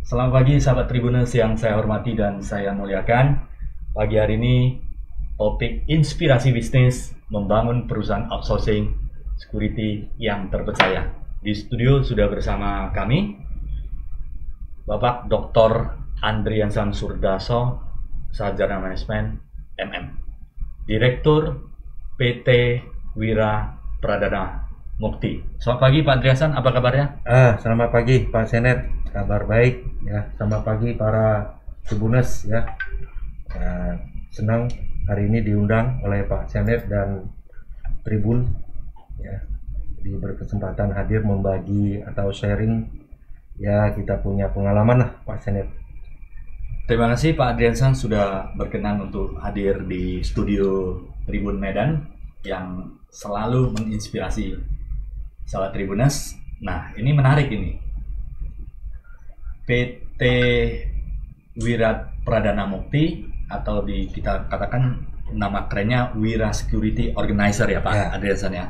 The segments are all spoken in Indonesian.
Selamat pagi sahabat Tribuners yang saya hormati dan saya muliakan. Pagi hari ini topik inspirasi bisnis membangun perusahaan outsourcing security yang terpercaya. Di studio sudah bersama kami Bapak Dr. Andriansan Surdaso, Sarjana Manajemen MM, Direktur PT Wira Pradana Mukti. Selamat pagi Pak Andriansan, apa kabarnya? Selamat pagi Pak Senet, kabar baik ya. Selamat pagi para Tribuners ya. Senang hari ini diundang oleh Pak Senet dan Tribun ya, berkesempatan hadir membagi atau sharing ya, kita punya pengalaman lah Pak Senet. Terima kasih Pak Andriansan sudah berkenan untuk hadir di studio Tribun Medan yang selalu menginspirasi sahabat Tribuners. Nah, ini menarik ini. PT Wira Pradana Mukti atau kita katakan nama kerennya Wira Security Organizer ya Pak Andriansan ya.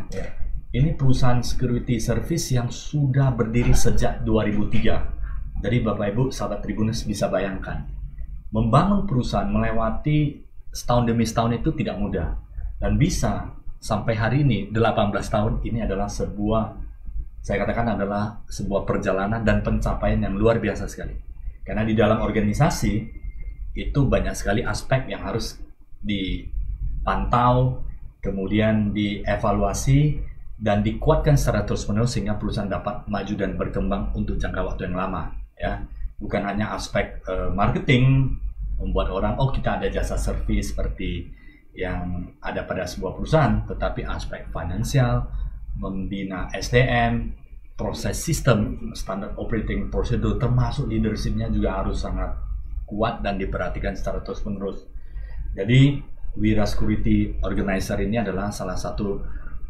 Ini perusahaan security service yang sudah berdiri sejak 2003. Jadi Bapak Ibu sahabat Tribuners bisa bayangkan, membangun perusahaan melewati setahun demi setahun itu tidak mudah, dan bisa sampai hari ini 18 tahun ini adalah saya katakan adalah sebuah perjalanan dan pencapaian yang luar biasa sekali. Karena di dalam organisasi itu banyak sekali aspek yang harus dipantau, kemudian dievaluasi dan dikuatkan secara terus-menerus sehingga perusahaan dapat maju dan berkembang untuk jangka waktu yang lama ya. Bukan hanya aspek marketing, membuat orang kita ada jasa service seperti yang ada pada sebuah perusahaan, tetapi aspek finansial, membina SDM, proses sistem, standard operating procedure, termasuk leadershipnya juga harus sangat kuat dan diperhatikan secara terus-menerus. Jadi Wira Security Organizer ini adalah salah satu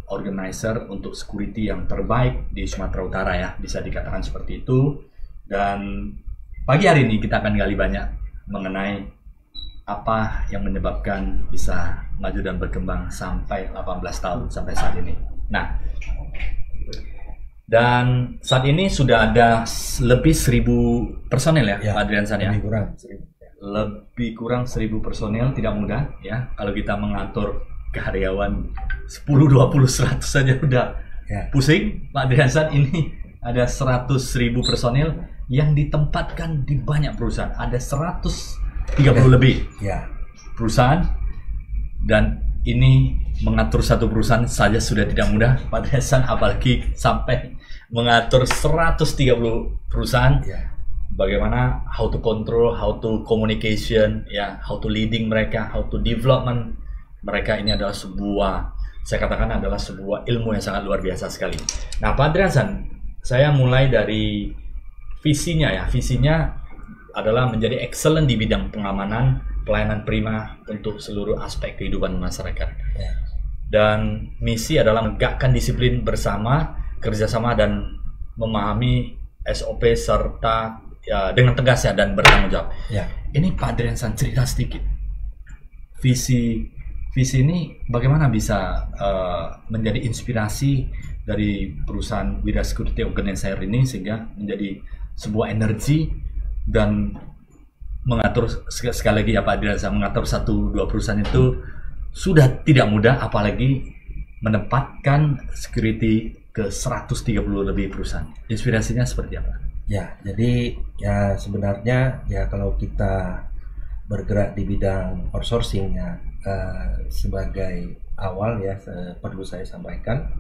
organizer untuk security yang terbaik di Sumatera Utara ya, bisa dikatakan seperti itu. Dan pagi hari ini kita akan gali banyak mengenai apa yang menyebabkan bisa maju dan berkembang sampai 18 tahun sampai saat ini. Nah, dan saat ini sudah ada lebih 1.000 personel ya, Pak Andriansan ya? Lebih kurang 1.000 personel, tidak mudah ya. Kalau kita mengatur karyawan 10, 20, 100 saja udah pusing. Pak Andriansan, ini ada 100.000 personel yang ditempatkan di banyak perusahaan. Ada 130 lebih perusahaan, dan ini mengatur satu perusahaan saja sudah tidak mudah Pak Andriansan, apalagi sampai mengatur 130 perusahaan. Bagaimana how to control, how to communication ya, how to leading mereka, how to development mereka. Ini adalah saya katakan adalah sebuah ilmu yang sangat luar biasa sekali. Nah Pak Andriansan, saya mulai dari visinya ya. Visinya adalah menjadi excellent di bidang pengamanan, pelayanan prima untuk seluruh aspek kehidupan masyarakat. Dan misi adalah menegakkan disiplin bersama, kerjasama, dan memahami SOP serta dengan tegas ya dan bertanggung jawab. Ini Pak Andriansan cerita sedikit. Visi ini bagaimana bisa menjadi inspirasi dari perusahaan Wira Security Organizer ini sehingga menjadi sebuah energi dan mengatur, sekali lagi ya Pak Andriansan, mengatur 1-2 perusahaan itu sudah tidak mudah, apalagi menempatkan security ke 130 lebih perusahaan. Inspirasinya seperti apa? Jadi sebenarnya kalau kita bergerak di bidang outsourcing sebagai awal perlu saya sampaikan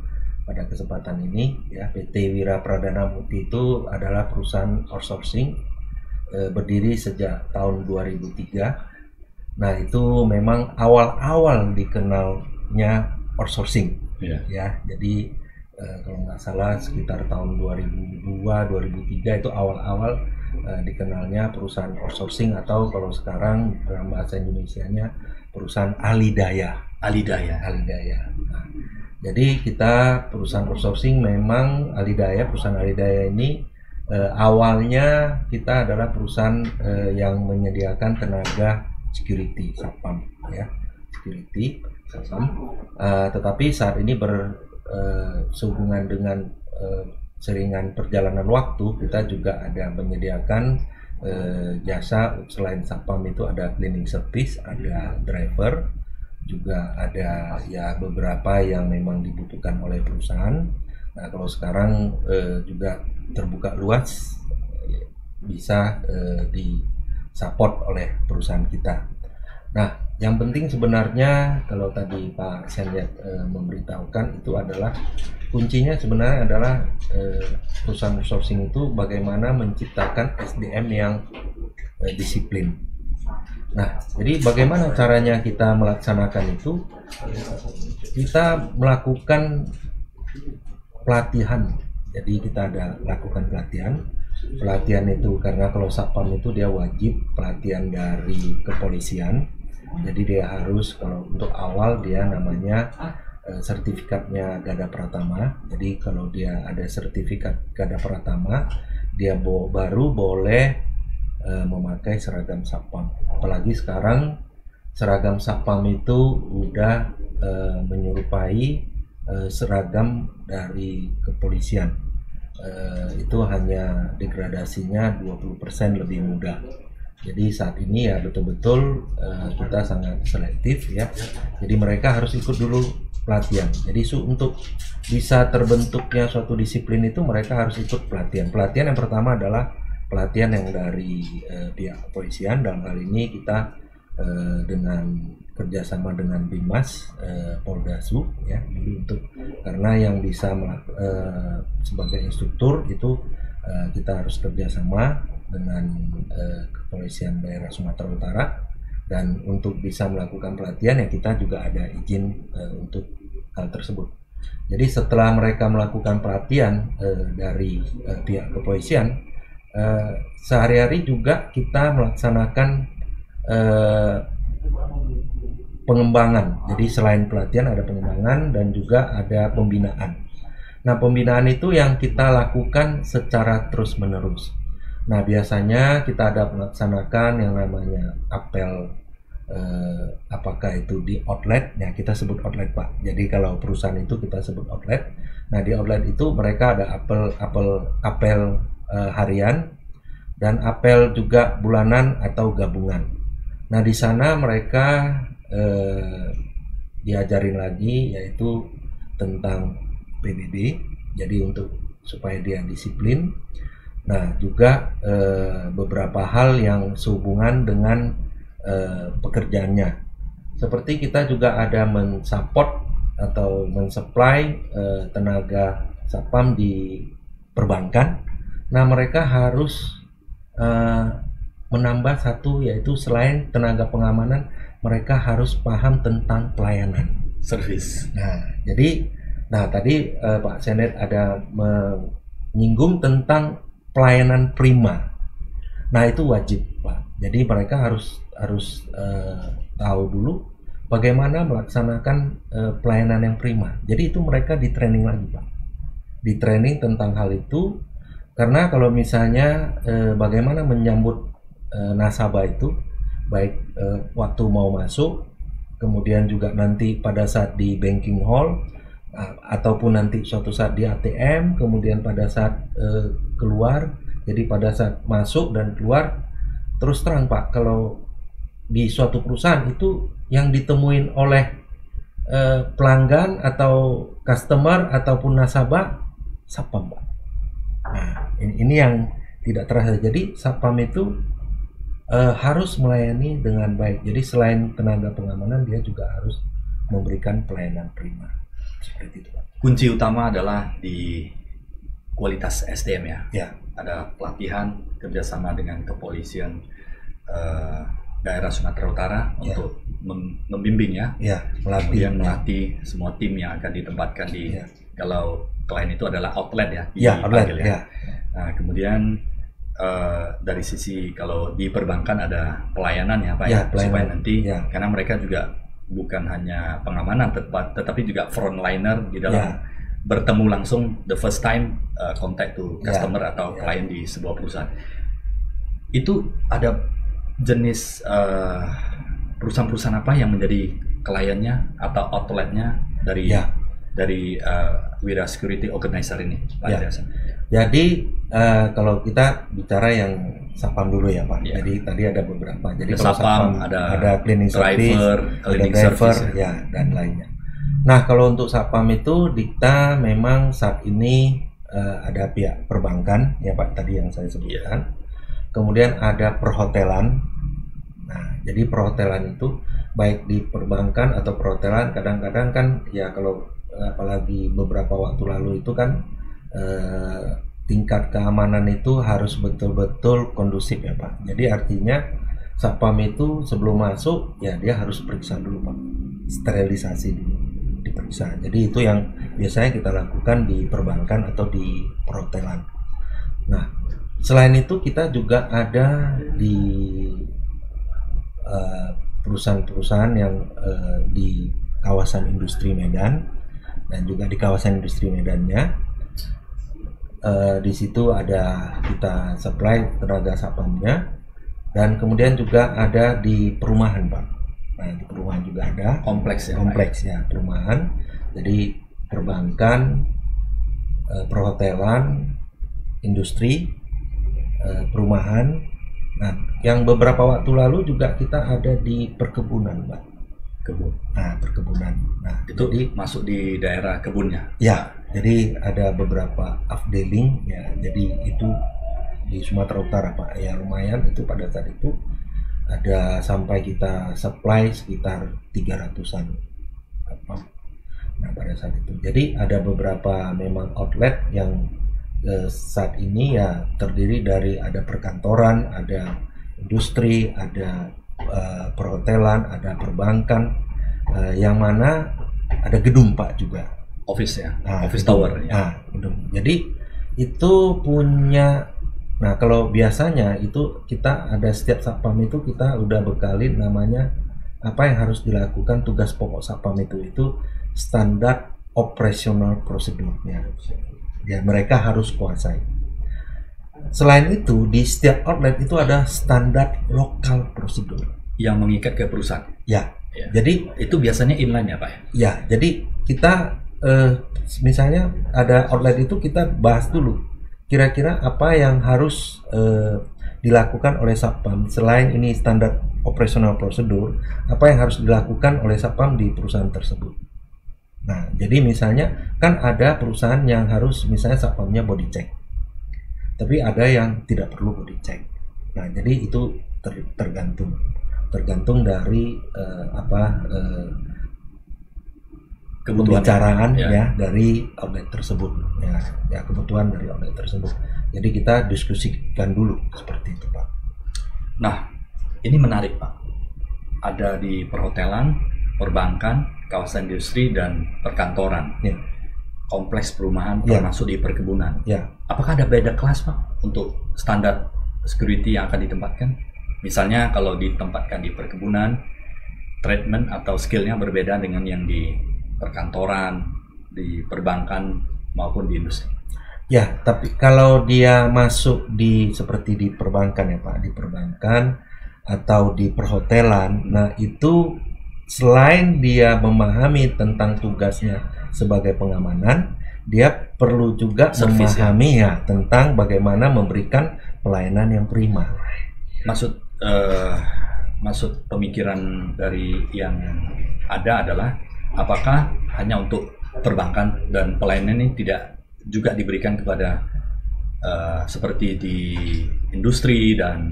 pada kesempatan ini PT Wira Pradana Mukti itu adalah perusahaan outsourcing berdiri sejak tahun 2003. Nah, itu memang awal-awal dikenalnya outsourcing jadi kalau nggak salah sekitar tahun 2002-2003 itu awal-awal dikenalnya perusahaan outsourcing, atau kalau sekarang dalam bahasa Indonesianya perusahaan alidaya. Nah, jadi kita perusahaan outsourcing memang perusahaan alidaya ini awalnya kita adalah perusahaan yang menyediakan tenaga security satpam tetapi saat ini sehubungan dengan seringan perjalanan waktu, kita juga ada menyediakan jasa selain satpam itu ada cleaning service, ada driver, juga ada ya beberapa yang memang dibutuhkan oleh perusahaan. Nah kalau sekarang juga terbuka luas, bisa disupport oleh perusahaan kita. Nah yang penting sebenarnya kalau tadi Pak Senjat memberitahukan itu adalah kuncinya sebenarnya adalah perusahaan outsourcing itu bagaimana menciptakan SDM yang disiplin. Nah, jadi bagaimana caranya kita melaksanakan itu? Kita melakukan pelatihan. Jadi kita ada lakukan pelatihan. Pelatihan itu karena kalau satpam itu dia wajib pelatihan dari kepolisian. Jadi dia harus kalau untuk awal dia namanya sertifikatnya Garda Pratama. Jadi kalau dia ada sertifikat Garda Pratama, dia baru boleh memakai seragam satpam. Apalagi sekarang seragam satpam itu udah menyerupai seragam dari kepolisian. Itu hanya degradasinya 20% lebih mudah. Jadi saat ini ya betul-betul kita sangat selektif ya. Jadi mereka harus ikut dulu pelatihan. Jadi untuk bisa terbentuknya suatu disiplin itu mereka harus ikut pelatihan. Pelatihan yang pertama adalah pelatihan yang dari pihak kepolisian. Dalam hal ini kita dengan kerjasama dengan Bimas Poldasu ya. Jadi untuk karena yang bisa sebagai instruktur itu kita harus kerjasama dengan kepolisian daerah Sumatera Utara, dan untuk bisa melakukan pelatihan ya kita juga ada izin untuk hal tersebut. Jadi setelah mereka melakukan pelatihan dari pihak kepolisian, sehari-hari juga kita melaksanakan pengembangan. Jadi selain pelatihan ada pengembangan dan juga ada pembinaan. Nah pembinaan itu yang kita lakukan secara terus-menerus. Nah biasanya kita ada melaksanakan yang namanya apel, apakah itu di outlet, ya kita sebut outlet Pak. Jadi kalau perusahaan itu kita sebut outlet. Nah di outlet itu mereka ada apel harian dan apel juga bulanan atau gabungan. Nah di sana mereka diajarin lagi yaitu tentang PBB. Jadi untuk supaya dia disiplin. Nah juga beberapa hal yang sehubungan dengan pekerjaannya. Seperti kita juga ada mensupport atau mensupply tenaga satpam di perbankan. Nah mereka harus menambah satu yaitu selain tenaga pengamanan, mereka harus paham tentang pelayanan service. Nah jadi tadi Pak Senet ada menyinggung tentang pelayanan prima. Nah itu wajib Pak. Jadi mereka harus tahu dulu bagaimana melaksanakan pelayanan yang prima. Jadi itu mereka di training lagi Pak. Di training tentang hal itu, karena kalau misalnya bagaimana menyambut nasabah itu, baik waktu mau masuk, kemudian juga nanti pada saat di banking hall, ataupun nanti suatu saat di ATM, kemudian pada saat keluar. Jadi pada saat masuk dan keluar, terus terang Pak, kalau di suatu perusahaan itu yang ditemuin oleh pelanggan atau customer ataupun nasabah satpam Pak. Nah ini yang tidak terasa. Jadi satpam itu harus melayani dengan baik. Jadi selain tenaga pengamanan, dia juga harus memberikan pelayanan prima. Seperti itu Pak. Kunci utama adalah di kualitas SDM ya. Ya. Ada pelatihan kerjasama dengan kepolisian daerah Sumatera Utara untuk membimbing ya. Ya, kemudian melatih semua tim yang akan ditempatkan di kalau klien itu adalah outlet ya. Ya, outlet ya. Nah, kemudian dari sisi kalau di perbankan ada pelayanan ya Pak supaya nanti karena mereka juga bukan hanya pengamanan tetapi juga frontliner di dalam bertemu langsung the first time contact to customer atau klien di sebuah perusahaan. Itu ada jenis perusahaan-perusahaan apa yang menjadi kliennya atau outletnya dari Wira Security Organizer ini Pak Andreasan? Jadi kalau kita bicara yang Satpam dulu ya Pak. Jadi tadi ada beberapa. Jadi kalau Satpam ada cleaning service, ada driver ya dan lainnya. Nah kalau untuk Satpam itu Dikta memang saat ini ada pihak perbankan ya Pak tadi yang saya sebutkan. Kemudian ada perhotelan. Nah jadi perhotelan itu baik di perbankan atau perhotelan kadang-kadang kan ya kalau apalagi beberapa waktu lalu itu kan tingkat keamanan itu harus betul-betul kondusif ya Pak. Jadi artinya Satpam itu sebelum masuk ya dia harus periksa dulu Pak, sterilisasi dulu, diperiksa. Jadi itu yang biasanya kita lakukan di perbankan atau di perhotelan. Nah selain itu kita juga ada di perusahaan-perusahaan yang di kawasan industri Medan dan juga di kawasan industri Medannya. Di situ ada kita supply tenaga Satpamnya dan kemudian juga ada di perumahan Pak. Nah di perumahan juga ada kompleks ya perumahan. Jadi perbankan, perhotelan, industri, perumahan. Nah yang beberapa waktu lalu juga kita ada di perkebunan Pak. Perkebunan. Nah itu masuk di daerah kebunnya. Ya. Jadi ada beberapa afdeling ya, jadi itu di Sumatera Utara Pak, ya lumayan itu pada saat itu ada sampai kita supply sekitar 300-an apa. Nah pada saat itu, jadi ada beberapa memang outlet yang saat ini ya terdiri dari ada perkantoran, ada industri, ada perhotelan, ada perbankan, yang mana ada gedung Pak juga. Office ya, office tower ya. Jadi itu punya. Nah kalau biasanya itu kita ada setiap Satpam itu kita udah bekalin namanya apa yang harus dilakukan tugas pokok Satpam itu standar operational prosedurnya. Ya mereka harus kuasai. Selain itu di setiap outlet itu ada standar lokal prosedur yang mengikat ke perusahaan. Ya. Jadi itu biasanya inline ya Pak? Ya. Jadi kita misalnya ada outlet itu kita bahas dulu kira-kira apa yang harus dilakukan oleh Satpam selain ini standar operational prosedur, apa yang harus dilakukan oleh Satpam di perusahaan tersebut. Nah jadi misalnya kan ada perusahaan yang harus misalnya Satpamnya body check, tapi ada yang tidak perlu body check. Nah jadi itu tergantung dari pembicaraan ya dari outlet tersebut ya kebutuhan dari outlet tersebut. Jadi kita diskusikan dulu seperti itu Pak. Nah ini menarik Pak, ada di perhotelan, perbankan, kawasan industri dan perkantoran, kompleks perumahan, termasuk di perkebunan. Apakah ada beda kelas Pak untuk standar security yang akan ditempatkan? Misalnya kalau ditempatkan di perkebunan, treatment atau skillnya berbeda dengan yang di perkantoran, di perbankan maupun di industri. Ya, tapi kalau dia masuk di seperti di perbankan ya Pak, di perbankan atau di perhotelan, nah itu selain dia memahami tentang tugasnya sebagai pengamanan, dia perlu juga memahami tentang bagaimana memberikan pelayanan yang prima. Maksud pemikiran dari yang ada adalah apakah hanya untuk perbankan dan pelayanan ini tidak juga diberikan kepada seperti di industri dan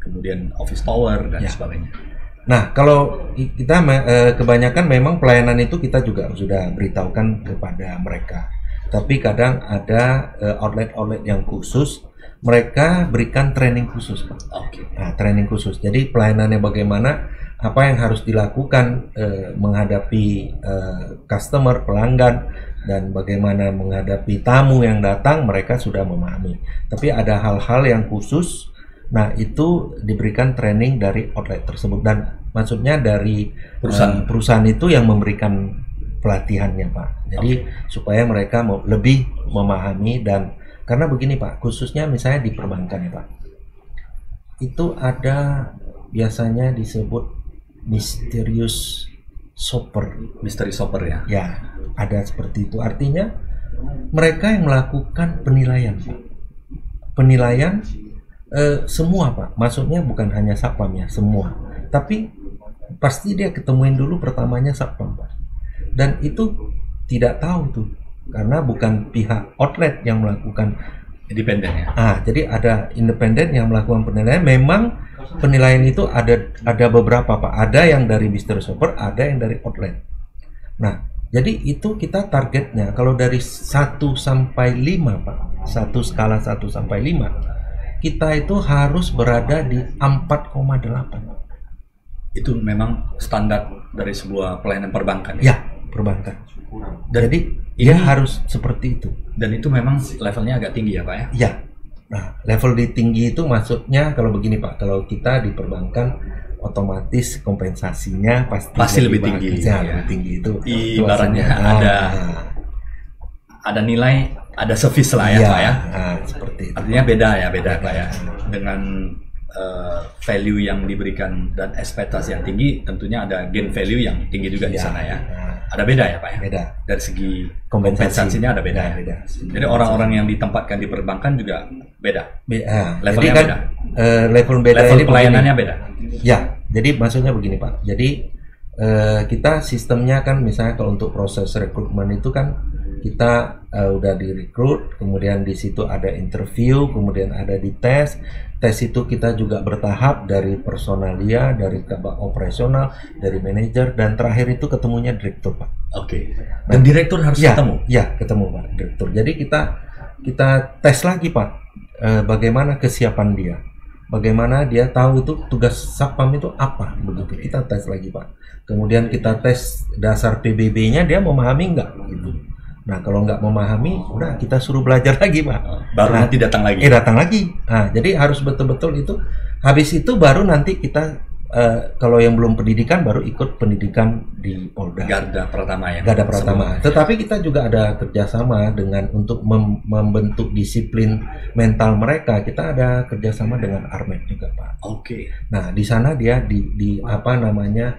kemudian office tower dan sebagainya. Nah kalau kita kebanyakan memang pelayanan itu kita juga sudah beritahukan kepada mereka. Tapi kadang ada outlet-outlet yang khusus, mereka berikan training khusus Pak. Nah, training khusus. Jadi pelayanannya bagaimana, apa yang harus dilakukan menghadapi customer, pelanggan, dan bagaimana menghadapi tamu yang datang, mereka sudah memahami. Tapi ada hal-hal yang khusus, nah itu diberikan training dari outlet tersebut, dan maksudnya dari perusahaan itu yang memberikan pelatihannya Pak. Jadi supaya mereka lebih memahami, dan karena begini Pak, khususnya misalnya di perbankan ya Pak, itu ada biasanya disebut mysterious shopper. Mystery shopper ya? Ya, ada seperti itu. Artinya mereka yang melakukan penilaian, Pak. Penilaian semua, Pak. Maksudnya bukan hanya Satpam ya, semua. Tapi pasti dia ketemuin dulu pertamanya Satpam, Pak. Dan itu tidak tahu tuh, karena bukan pihak outlet yang melakukan, independen ya. Jadi ada independen yang melakukan penilaian. Memang penilaian itu ada beberapa, Pak. Ada yang dari mystery shopper, ada yang dari outlet. Nah, jadi itu kita targetnya kalau dari 1 sampai 5, Pak. Skala 1 sampai 5. Kita itu harus berada di 4,8. Itu memang standar dari sebuah pelayanan perbankan ya? Ya, perbankan. Jadi dia harus seperti itu. Dan itu memang levelnya agak tinggi ya, Pak ya? Ya. Nah, level di tinggi itu maksudnya kalau begini, Pak. Kalau kita di perbankan otomatis kompensasinya pasti lebih tinggi. Ya, lebih tinggi itu. Ibaratnya ada nilai, ada service lah ya, Pak ya. Seperti itu. Artinya beda Pak ya. Dengan value yang diberikan dan ekspektasi yang tinggi, tentunya ada gain value yang tinggi juga di sana ya. Ada beda ya, Pak ya? Beda. Dari segi kompensasinya ada beda. Beda. Jadi orang-orang yang ditempatkan di perbankan juga beda. Levelnya kan, beda. Level beda level ini pelayanannya beda. Ya, jadi maksudnya begini, Pak. Jadi kita sistemnya kan misalnya kalau untuk proses rekrutmen itu kan kita udah direkrut, kemudian di situ ada interview, kemudian ada di tes. Tes itu kita juga bertahap dari personalia, dari kabak operasional, dari manajer, dan terakhir itu ketemunya direktur, Pak. Oke. Dan direktur harus ketemu? Ya, ketemu, Pak, direktur. Jadi kita tes lagi, Pak, bagaimana kesiapan dia. Bagaimana dia tahu itu tugas Satpam itu apa, begitu. Kita tes lagi, Pak. Kemudian kita tes dasar PBB-nya, dia memahami nggak, gitu. Nah, kalau nggak memahami, udah kita suruh belajar lagi, Pak. Baru nanti datang lagi. Datang lagi. Nah, jadi harus betul-betul itu. Habis itu baru nanti kita kalau yang belum pendidikan baru ikut pendidikan di Polda. Garda Pratama ya. Garda Pratama. Tetapi kita juga ada kerjasama dengan untuk membentuk disiplin mental mereka. Kita ada kerjasama dengan Armet juga, Pak. Oke. Nah, di sana dia di apa namanya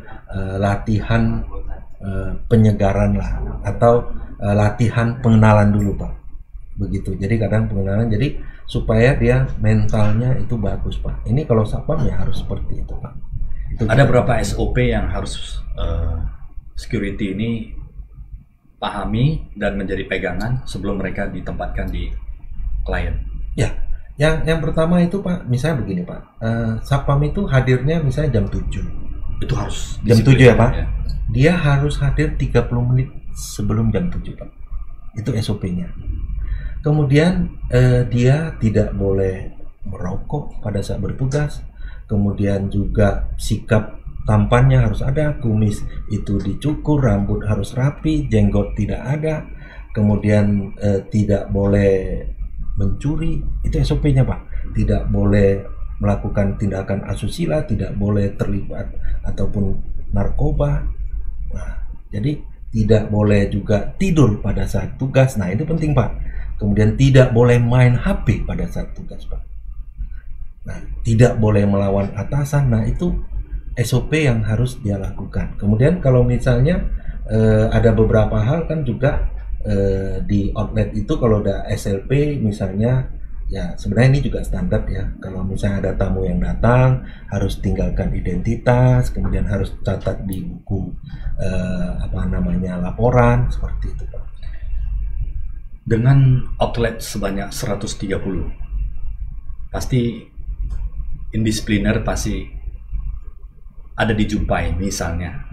latihan penyegaran lah, atau latihan pengenalan dulu, Pak. Begitu. Jadi kadang pengenalan, jadi supaya dia mentalnya itu bagus, Pak. Ini kalau Satpam ya harus seperti itu, Pak. Itu ada berapa SOP yang harus security ini pahami dan menjadi pegangan sebelum mereka ditempatkan di klien? Ya, yang pertama itu, Pak, misalnya begini, Pak. Satpam itu hadirnya misalnya jam 7. Itu harus jam 7 ya, Pak. Ya. Dia harus hadir 30 menit sebelum jam 7, Pak. Itu SOP-nya. Kemudian dia tidak boleh merokok pada saat bertugas. Kemudian juga sikap tampannya harus ada, kumis itu dicukur, rambut harus rapi, jenggot tidak ada. Kemudian tidak boleh mencuri, itu SOP-nya, Pak. Tidak boleh melakukan tindakan asusila, tidak boleh terlibat ataupun narkoba. Nah, jadi tidak boleh juga tidur pada saat tugas. Nah, itu penting, Pak. Kemudian tidak boleh main HP pada saat tugas, Pak. Nah, tidak boleh melawan atasan. Nah, itu SOP yang harus dia lakukan. Kemudian kalau misalnya ada beberapa hal kan juga di outlet itu kalau ada SLP misalnya, ya sebenarnya ini juga standar ya. Kalau misalnya ada tamu yang datang, harus tinggalkan identitas, kemudian harus catat di buku laporan, seperti itu, Pak. Dengan outlet sebanyak 130, pasti indisipliner pasti ada dijumpai misalnya,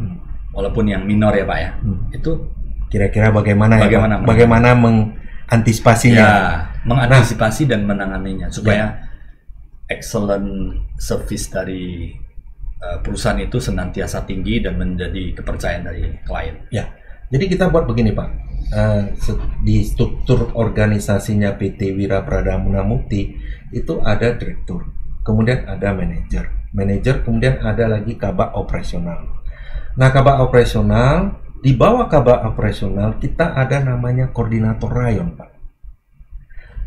walaupun yang minor ya, Pak ya. Itu kira-kira bagaimana mengantisipasinya? Ya, mengantisipasi dan menanganinya supaya excellent service dari perusahaan itu senantiasa tinggi dan menjadi kepercayaan dari klien. Ya, jadi kita buat begini, Pak. Di struktur organisasinya PT Wira Pradamuna Mukti itu ada direktur, kemudian ada manajer, kemudian ada lagi kabak operasional. Nah, kabak operasional, di bawah kabak operasional kita ada namanya koordinator rayon, Pak.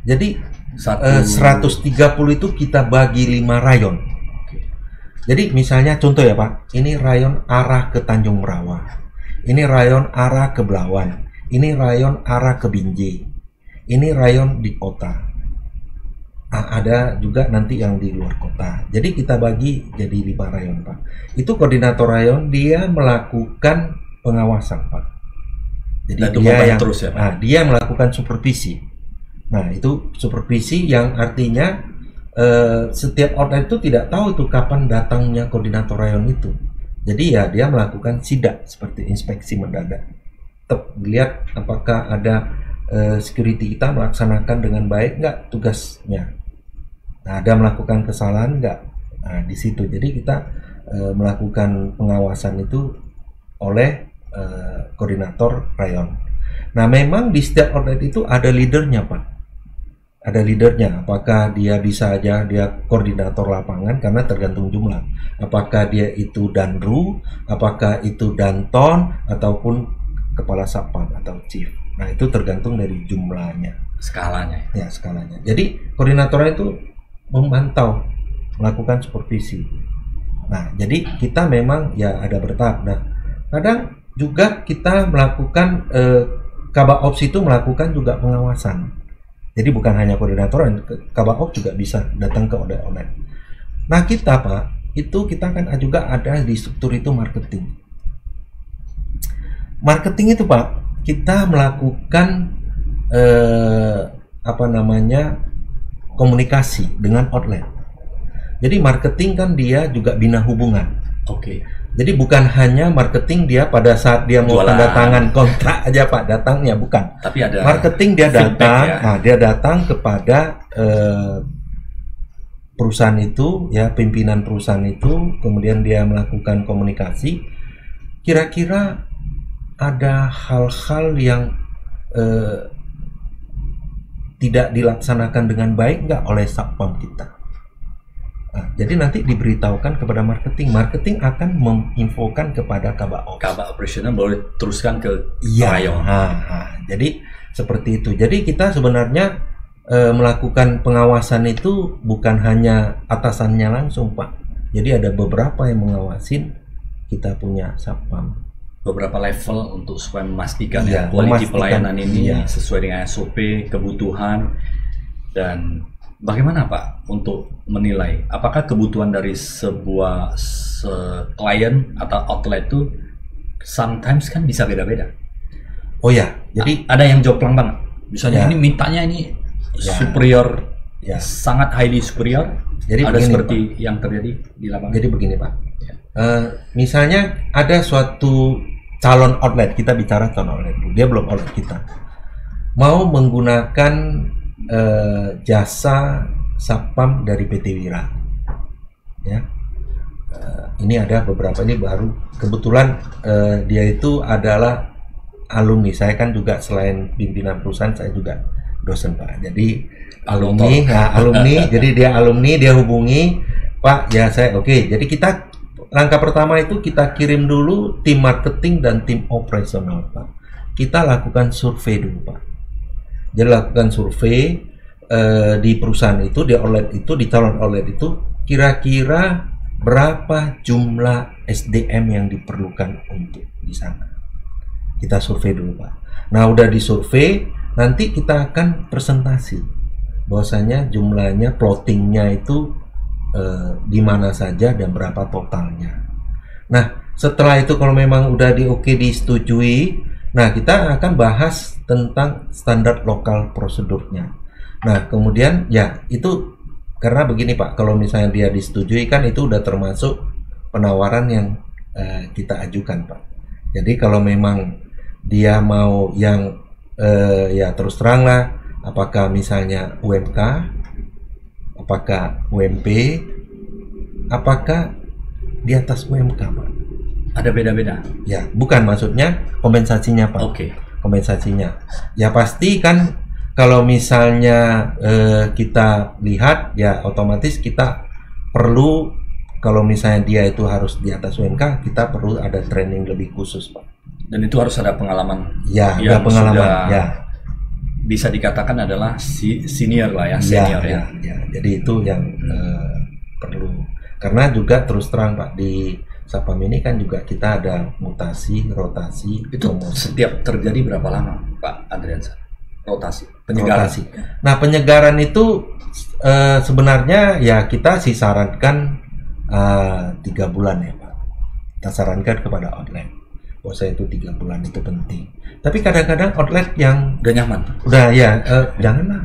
Jadi 130 itu kita bagi 5 rayon. Jadi misalnya contoh ya, Pak, ini rayon arah ke Tanjung Merawa, ini rayon arah ke Belawan, ini rayon arah ke Binjai, ini rayon di kota. Ada juga nanti yang di luar kota. Jadi kita bagi jadi 5 rayon, Pak. Itu koordinator rayon dia melakukan pengawasan, Pak. Jadi dia yang terus ya, Pak? Dia melakukan supervisi. Nah, itu supervisi yang artinya setiap outlet itu tidak tahu itu kapan datangnya koordinator rayon itu. Jadi ya dia melakukan sidak seperti inspeksi mendadak. Tetap lihat apakah ada security kita melaksanakan dengan baik nggak tugasnya. Nah, ada melakukan kesalahan nggak? Nah, di situ. Jadi kita melakukan pengawasan itu oleh koordinator rayon. Nah, memang di setiap outlet itu ada leadernya, Pak. Ada leadernya. Apakah dia bisa aja dia koordinator lapangan karena tergantung jumlah. Apakah dia itu danru, apakah itu danton, ataupun kepala satpam atau chief. Nah, itu tergantung dari jumlahnya. Skalanya. Ya, skalanya. Jadi koordinatornya itu memantau, melakukan supervisi. Nah, jadi kita memang ya ada bertahap. Nah, kadang juga kita melakukan Kabaops itu melakukan juga pengawasan. Jadi bukan hanya koordinator, Kabaops juga bisa datang ke outlet. Nah, kita Pak, itu kita kan juga ada di struktur itu marketing. Marketing itu Pak, kita melakukan komunikasi dengan outlet. Jadi marketing kan dia juga bina hubungan. Oke. Jadi bukan hanya marketing dia pada saat dia mau tanda tangan kontrak aja Pak datangnya, bukan. Tapi ada marketing dia datang, ya. Nah dia datang kepada perusahaan itu, ya pimpinan perusahaan itu, kemudian dia melakukan komunikasi. Kira-kira ada hal-hal yang tidak dilaksanakan dengan baik nggak oleh satpam kita. Nah, jadi nanti diberitahukan kepada marketing. Marketing akan menginfokan kepada Kabaops. Kabak operasional boleh teruskan ke rayon. Jadi seperti itu. Jadi kita sebenarnya melakukan pengawasan itu bukan hanya atasannya langsung, Pak. Jadi ada beberapa yang mengawasin kita punya satpam. Beberapa level untuk supaya memastikan kualitas pelayanan ini sesuai dengan SOP, kebutuhan, dan bagaimana Pak untuk menilai apakah kebutuhan dari sebuah klien atau outlet itu sometimes kan bisa beda-beda. Oh ya, jadi ada yang jomplang banget. Misalnya ini mintanya ini superior, sangat highly superior. Jadi ada begini, seperti Pak, yang terjadi di lapangan. Jadi begini Pak, misalnya ada suatu calon outlet, kita bicara calon outlet, dia belum outlet kita, mau menggunakan jasa satpam dari PT Wira, ya. Ini ada beberapa, ini baru kebetulan dia itu adalah alumni. Saya kan juga selain pimpinan perusahaan, saya juga dosen Pak. Jadi alumni, jadi dia alumni, dia hubungi Pak, ya saya oke. Jadi kita langkah pertama itu kita kirim dulu tim marketing dan tim operasional Pak. Kita lakukan survei dulu Pak. Jadi lakukan survei di perusahaan itu, di outlet itu, di calon outlet itu, kira-kira berapa jumlah SDM yang diperlukan untuk di sana. Kita survei dulu Pak. Nah udah disurvei, nanti kita akan presentasi bahwasanya jumlahnya, plottingnya itu di mana saja dan berapa totalnya. Nah setelah itu kalau memang udah disetujui, nah kita akan bahas tentang standar lokal prosedurnya. Nah kemudian ya itu karena begini Pak, kalau misalnya dia disetujui kan itu udah termasuk penawaran yang kita ajukan Pak. Jadi kalau memang dia mau yang ya terus terang lah, apakah misalnya UMK, apakah UMP, apakah di atas UMK Pak? Ada beda-beda? Ya, bukan, maksudnya kompensasinya Pak. Oke. Kompensasinya. Ya pasti kan kalau misalnya kita lihat ya otomatis kita perlu, kalau misalnya dia itu harus di atas UMK, kita perlu ada training lebih khusus Pak. Dan itu harus ada pengalaman. Ya, ada pengalaman. Ya. Bisa dikatakan adalah senior lah ya, senior ya. Jadi itu yang perlu. Karena juga terus terang Pak, di satpam ini kan juga kita ada mutasi, rotasi. Itu promosi. Setiap terjadi berapa lama Pak Adriansa? rotasi, penyegaran. Rotasi. Nah, penyegaran itu sebenarnya ya kita sih sarankan 3 bulan ya Pak. Kita sarankan kepada outlet bahwa itu 3 bulan itu penting. Tapi kadang-kadang outlet yang udah nyaman, udah ya janganlah,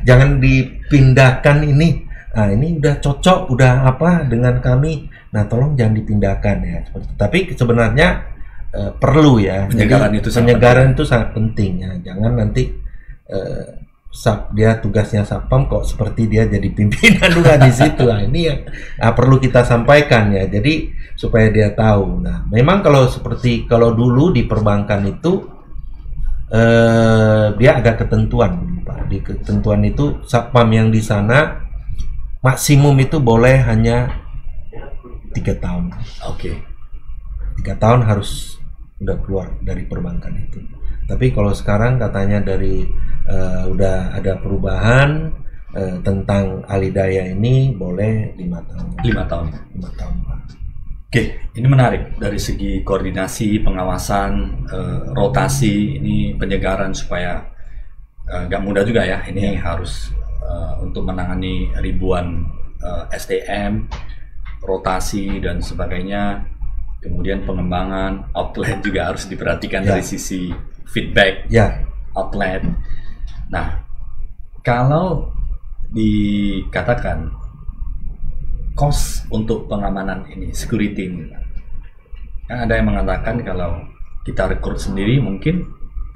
jangan dipindahkan ini. Nah, ini udah cocok, udah apa dengan kami. Nah, tolong jangan dipindahkan ya. Tapi sebenarnya perlu ya. Penyegaran itu sangat penting ya. Jangan nanti dia tugasnya satpam kok seperti dia jadi pimpinan juga di situ. Nah, ini yang perlu kita sampaikan ya. Jadi supaya dia tahu. Nah, memang kalau dulu di perbankan itu dia ada ketentuan, Pak. Di ketentuan itu satpam yang di sana maksimum itu boleh hanya 3 tahun. Oke. 3 tahun harus udah keluar dari perbankan itu. Tapi kalau sekarang katanya dari udah ada perubahan tentang alidaya ini boleh 5 tahun. 5 tahun. 5 tahun, Pak. Oke, ini menarik dari segi koordinasi, pengawasan, rotasi, ini penyegaran supaya nggak mudah juga ya. Ini harus untuk menangani ribuan SDM, rotasi dan sebagainya. Kemudian pengembangan outlet juga harus diperhatikan dari sisi feedback outlet. Nah, kalau dikatakan cost untuk pengamanan ini, security ini, kan ada yang mengatakan kalau kita rekrut sendiri mungkin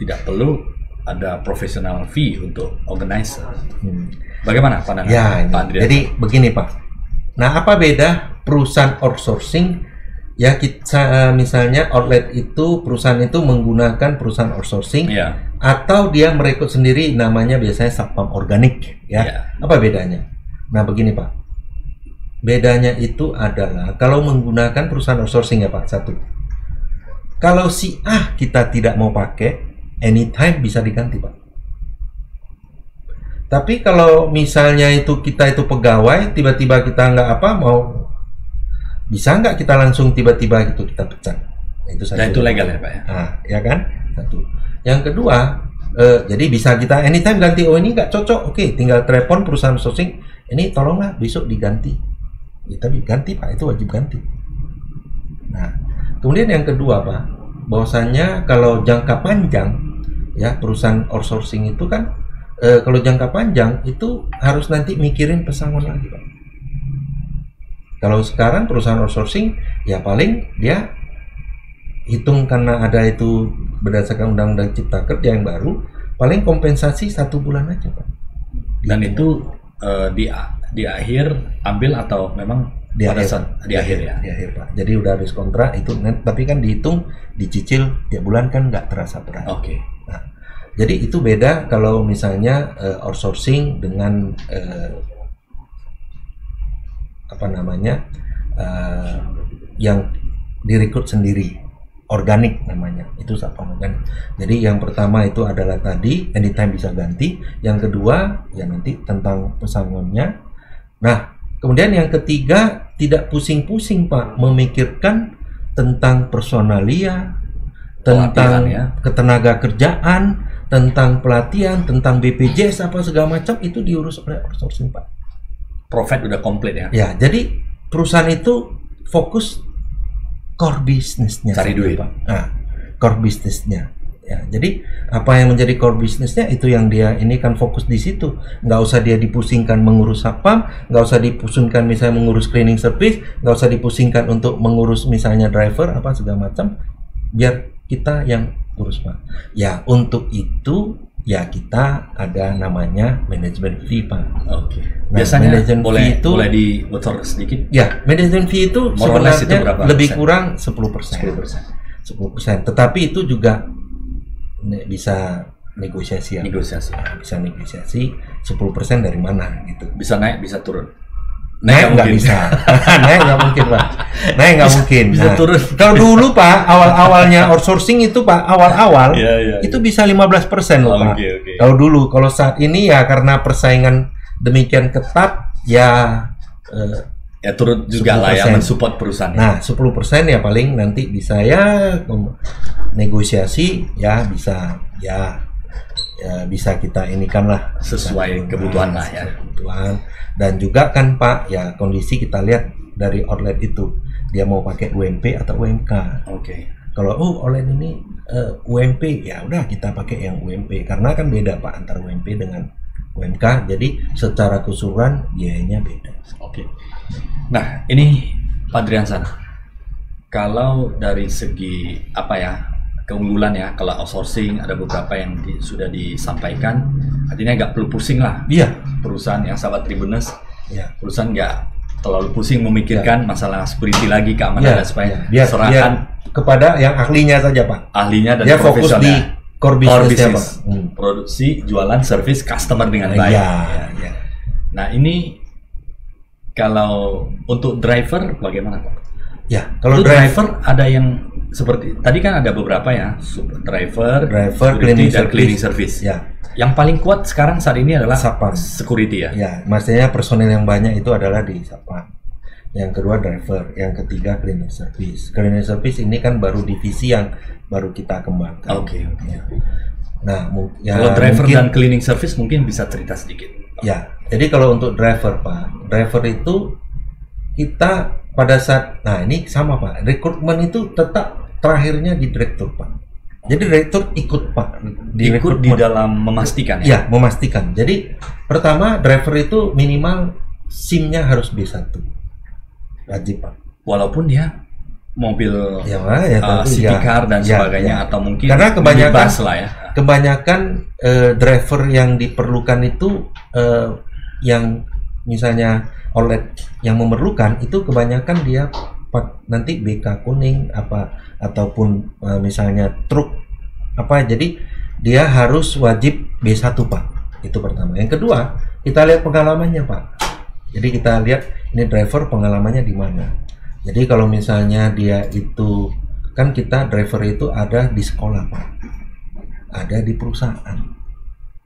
tidak perlu ada professional fee untuk organizer. Bagaimana pandangan Pak Andreas? Jadi begini Pak. Nah, apa beda perusahaan outsourcing? Ya, kita misalnya outlet itu perusahaan itu menggunakan perusahaan outsourcing atau dia merekrut sendiri, namanya biasanya satpam organik ya. Apa bedanya? Nah, begini Pak. Bedanya itu adalah kalau menggunakan perusahaan outsourcing ya Pak, satu. Kalau si A kita tidak mau pakai, anytime bisa diganti Pak. Tapi kalau misalnya itu kita itu pegawai, tiba-tiba kita nggak mau, bisa nggak kita langsung tiba-tiba gitu kita pecat? Itu satu. Dan itu legal ya Pak ya? Nah, ya kan? Satu. Yang kedua, jadi bisa kita anytime ganti. Oh, ini nggak cocok, oke, tinggal telepon perusahaan outsourcing, ini tolonglah besok diganti. Ya, tapi ganti Pak, itu wajib ganti. Nah, kemudian yang kedua Pak, bahwasanya kalau jangka panjang ya perusahaan outsourcing itu kan kalau jangka panjang itu harus nanti mikirin pesangon lagi Pak. Kalau sekarang perusahaan outsourcing ya paling dia hitung karena ada itu berdasarkan Undang-Undang Cipta Kerja yang baru, paling kompensasi 1 bulan aja Pak. Dan itu di akhir ambil atau memang di akhir ya? Di akhir Pak. Jadi udah habis kontrak itu, tapi kan dihitung, dicicil tiap bulan kan nggak terasa berat. Oke. Nah, jadi itu beda kalau misalnya outsourcing dengan yang direkrut sendiri, organik namanya, itu satpam organik. Jadi yang pertama itu adalah tadi anytime bisa ganti, yang kedua ya nanti tentang pesangonnya. Nah, kemudian yang ketiga tidak pusing-pusing Pak memikirkan tentang personalia, tentang ketenaga kerjaan, tentang pelatihan, tentang BPJS apa segala macam, itu diurus oleh outsourcing Pak. Profit udah komplit ya? Ya, jadi perusahaan itu fokus core bisnisnya. Cari duit Pak. Nah, core bisnisnya. Ya, jadi apa yang menjadi core bisnisnya itu yang dia ini kan fokus di situ. Nggak usah dia dipusingkan mengurus satpam, nggak usah dipusingkan misalnya mengurus cleaning service, nggak usah dipusingkan untuk mengurus misalnya driver apa segala macam. Biar kita yang urus Pak. Ya, untuk itu ya kita ada namanya manajemen fee Pak. Oke. Nah, biasanya boleh dibocor sedikit? Ya, manajemen fee itu sebenarnya lebih kurang 10%. 10%. Tetapi itu juga bisa negosiasi ya. Bisa negosiasi 10% dari mana gitu. Bisa naik, bisa turun. Naik nggak bisa. Naik nggak mungkin Pak. Naik nggak mungkin. Bisa turun. Kalau dulu Pak, awal-awalnya outsourcing itu Pak, awal-awal itu bisa 15% loh Pak. Kalau dulu, kalau saat ini ya karena persaingan demikian ketat ya turun juga 10%. Lah ya mensupport perusahaan. Nah 10% ya paling nanti bisa ya negosiasi ya bisa ya bisa kita inikan lah sesuai kebutuhan lah ya. Kebutuhan. Dan juga kan Pak, ya kondisi kita lihat dari outlet itu dia mau pakai UMP atau UMK. Oke. Kalau outlet ini UMP, ya udah kita pakai yang UMP karena kan beda Pak antara UMP dengan UMK. Jadi secara keseluruhan biayanya beda. Oke. Nah ini Pak Driansan, kalau dari segi apa ya keunggulan ya, kalau outsourcing ada beberapa yang sudah disampaikan, artinya nggak perlu pusing lah. Iya. Perusahaan yang sahabat Tribuners, ya. Perusahaan nggak terlalu pusing memikirkan masalah security lagi, keamanan dan supaya biar kepada yang ahlinya saja Pak. Ahlinya dan dia fokus di core business. Produksi, jualan, service, customer dengan baik. Ya. Nah ini kalau untuk driver bagaimana Pak? Ya, kalau driver ada yang seperti tadi kan ada beberapa ya, driver, cleaning service. Ya. Yang paling kuat sekarang saat ini adalah Satpam, security ya. Ya, maksudnya personel yang banyak itu adalah di Satpam. Yang kedua driver, yang ketiga cleaning service. Cleaning service ini kan baru divisi yang baru kita kembangkan. Oke. Ya. Nah, kalau driver dan cleaning service mungkin bisa cerita sedikit. Ya, jadi kalau untuk driver Pak, driver itu kita pada saat, nah ini sama Pak, rekrutmen itu tetap terakhirnya di direktur Pak. Jadi direktur ikut Pak ikut di dalam memastikan ya? Ya, memastikan. Jadi pertama driver itu minimal SIM-nya harus B1, wajib Pak. Walaupun dia mobil city car dan sebagainya atau mungkin karena kebanyakan lah ya. Kebanyakan driver yang diperlukan itu yang misalnya outlet yang memerlukan itu kebanyakan dia nanti BK kuning ataupun misalnya truk jadi dia harus wajib B1 Pak. Itu pertama. Yang kedua, kita lihat pengalamannya Pak. Jadi kita lihat ini driver pengalamannya di mana. Jadi kalau misalnya dia itu kan kita driver itu ada di sekolah Pak, ada di perusahaan.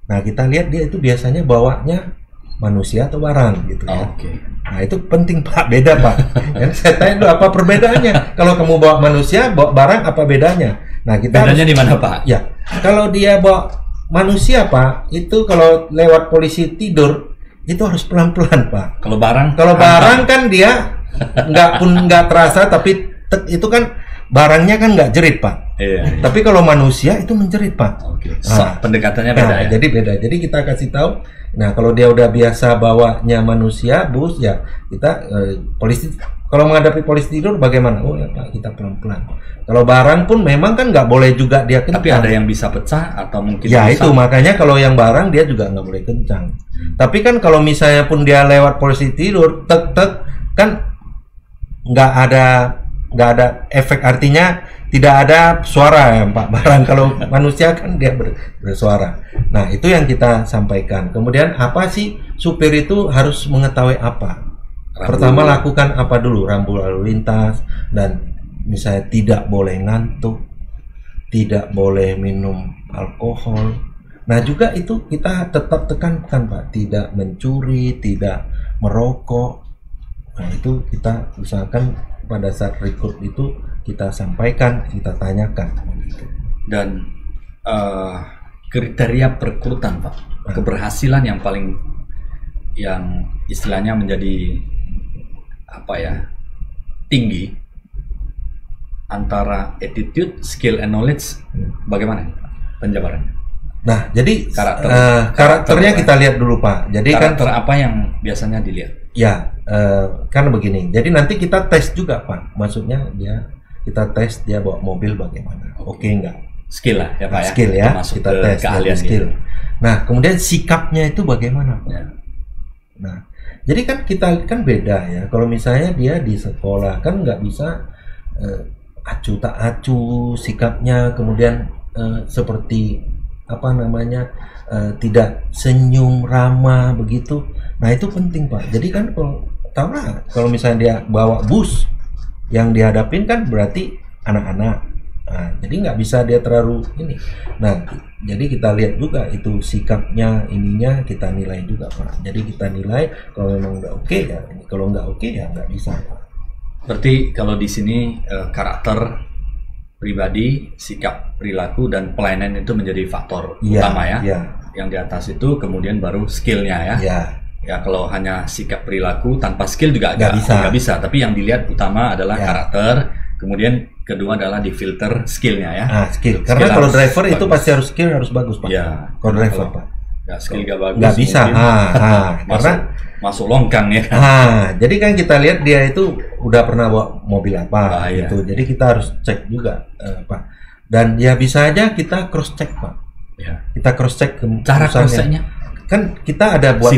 Nah kita lihat dia itu biasanya bawanya manusia atau barang gitu ya. Okay. Nah itu penting Pak, beda Pak. Dan saya tanya dulu apa perbedaannya? Kalau kamu bawa manusia, bawa barang apa bedanya? Nah kita bedanya di mana Pak? Ya, kalau dia bawa manusia Pak, itu kalau lewat polisi tidur itu harus pelan-pelan Pak. Kalau barang kan dia nggak terasa, tapi itu kan barangnya kan nggak jerit Pak. Iya. Tapi kalau manusia itu menjerit Pak. Oke. Pendekatannya beda ya. Jadi beda. Jadi kita kasih tahu. Nah kalau dia udah biasa bawanya manusia bus ya kita polisi. Kalau menghadapi polisi tidur bagaimana? Oh ya Pak, kita pelan-pelan. Kalau barang pun memang kan nggak boleh juga dia kencang. Tapi ada yang bisa pecah atau mungkin ya bisa... itu makanya kalau yang barang dia juga nggak boleh kencang. Tapi kan kalau misalnya pun dia lewat polisi tidur, tek kan nggak ada efek, artinya tidak ada suara ya Pak. Barang kalau manusia kan dia bersuara. Nah itu yang kita sampaikan. Kemudian apa sih supir itu harus mengetahui apa? Pertama lakukan apa dulu? Rambu lalu lintas, dan misalnya tidak boleh ngantuk, tidak boleh minum alkohol. Nah juga itu kita tetap tekankan Pak, tidak mencuri, tidak merokok. Nah itu kita usahakan pada saat rekrut itu kita sampaikan, kita tanyakan. Dan kriteria perekrutan Pak, keberhasilan yang paling yang istilahnya menjadi tinggi antara attitude, skill and knowledge, bagaimana penjabarannya? Nah, jadi karakternya kita lihat dulu Pak. Jadi karakter apa yang biasanya dilihat? Ya, kan begini. Jadi nanti kita tes juga Pak. Maksudnya kita tes dia bawa mobil bagaimana? Oke enggak? Skill lah ya Pak ya. Skill ya. Kita tes keahlian skill. Nah, kemudian sikapnya itu bagaimana Pak? Ya. Nah, jadi kan kita kan beda ya. Kalau misalnya dia di sekolah kan nggak bisa acu tak acu sikapnya, kemudian seperti tidak senyum ramah begitu. Nah itu penting Pak. Jadi kan kalau misalnya dia bawa bus yang dihadapin kan berarti anak-anak. Nah, jadi nggak bisa dia terlalu ini. Nah jadi kita lihat juga itu sikapnya, ininya kita nilai juga Pak. Jadi kita nilai kalau memang udah oke ya, kalau nggak oke ya nggak bisa Pak. Berarti kalau di sini karakter pribadi, sikap perilaku, dan pelayanan itu menjadi faktor utama ya. Yang di atas itu kemudian baru skillnya ya. Ya kalau hanya sikap perilaku tanpa skill juga nggak bisa. Tapi yang dilihat utama adalah karakter, kemudian kedua adalah di filter skillnya ya. Skill. Karena kalau driver itu pasti harus skill harus bagus Pak. Ya. Kalau driver Pak. Ya skill nggak bagus. Nggak bisa. Karena masuk longkang ya. Jadi kan kita lihat dia itu udah pernah bawa mobil apa gitu. Jadi kita harus cek juga Pak. Dan ya bisa aja kita cross check Pak. Ya. Kita cross check cara cross checknya. Kan kita ada buat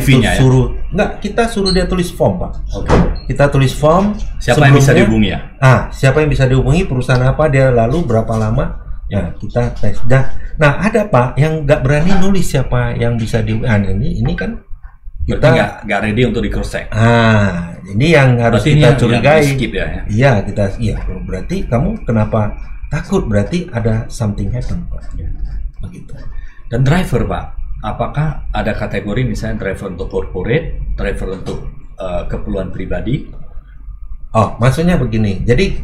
kita suruh dia tulis form Pak. Kita tulis form. Siapa yang bisa dihubungi ya? Siapa yang bisa dihubungi, perusahaan apa, dia lalu berapa lama? Ya kita tes. Nah ada Pak yang nggak berani nulis siapa yang bisa dihubungi. Ini kan kita nggak ready untuk di cross check. Ini yang harus kita curigai. Iya berarti kamu kenapa takut? Berarti ada something happen Pak. Begitu. Dan driver Pak, apakah ada kategori misalnya driver untuk corporate, driver untuk keperluan pribadi? Maksudnya begini. Jadi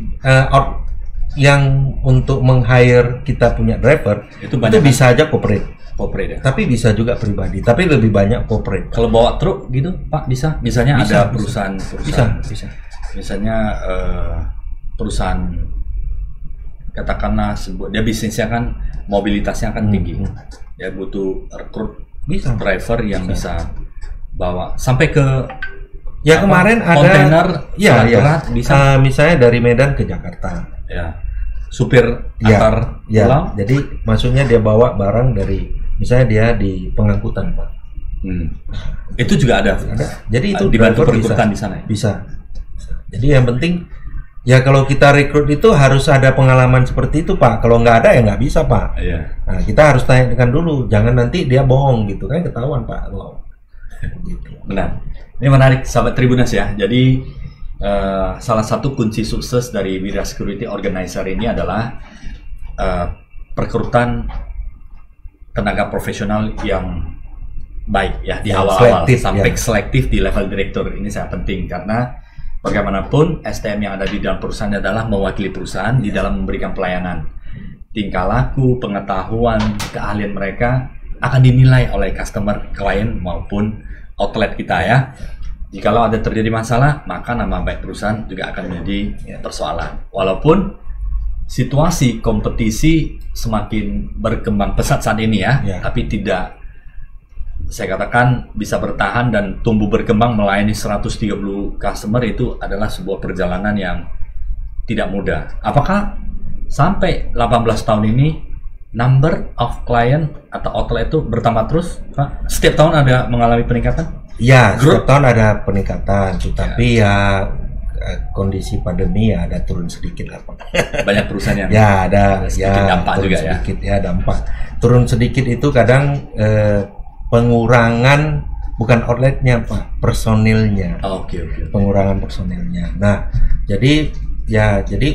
yang untuk meng-hire kita punya driver itu bisa aja corporate ya. Tapi bisa juga pribadi. Tapi lebih banyak corporate. Kalau bawa truk gitu, Pak bisa. Misalnya ada perusahaan. Bisa. Misalnya perusahaan katakanlah dia bisnisnya kan mobilitasnya kan tinggi. Ya butuh rekrut driver yang bisa bawa sampai ke kemarin ada kontainer berat bisa misalnya dari Medan ke Jakarta supir antar pulau. Jadi maksudnya dia bawa barang dari misalnya dia di pengangkutan Pak. Itu juga ada. Jadi itu dibantu perekrutan di sana ya? Bisa. Jadi yang penting ya kalau kita rekrut itu harus ada pengalaman seperti itu Pak. Kalau nggak ada ya nggak bisa Pak. Nah kita harus tanyakan dulu, jangan nanti dia bohong gitu kan, ketahuan Pak. Gitu. Benar. Ini menarik sahabat Tribuners ya. Jadi salah satu kunci sukses dari Wira Security Organizer ini adalah perekrutan tenaga profesional yang baik ya di awal-awal sampai selektif di level direktur. Ini sangat penting karena bagaimanapun STM yang ada di dalam perusahaan adalah mewakili perusahaan di dalam memberikan pelayanan. Tingkah laku, pengetahuan, keahlian mereka akan dinilai oleh customer, klien maupun outlet kita ya. Jikalau ada terjadi masalah, maka nama baik perusahaan juga akan menjadi persoalan. Walaupun situasi kompetisi semakin berkembang pesat saat ini ya. Tapi tidak, saya katakan bisa bertahan dan tumbuh berkembang melayani 130 customer itu adalah sebuah perjalanan yang tidak mudah. Apakah sampai 18 tahun ini number of client atau outlet itu bertambah terus, Pak? Setiap tahun ada mengalami peningkatan? Ya, setiap tahun ada peningkatan, tetapi kondisi pandemi ada turun sedikit lah Pak. Banyak perusahaan yang ada dampak juga sedikit, dampak. Turun sedikit itu kadang pengurangan bukan outletnya Pak, personilnya. Pengurangan personilnya. Nah, jadi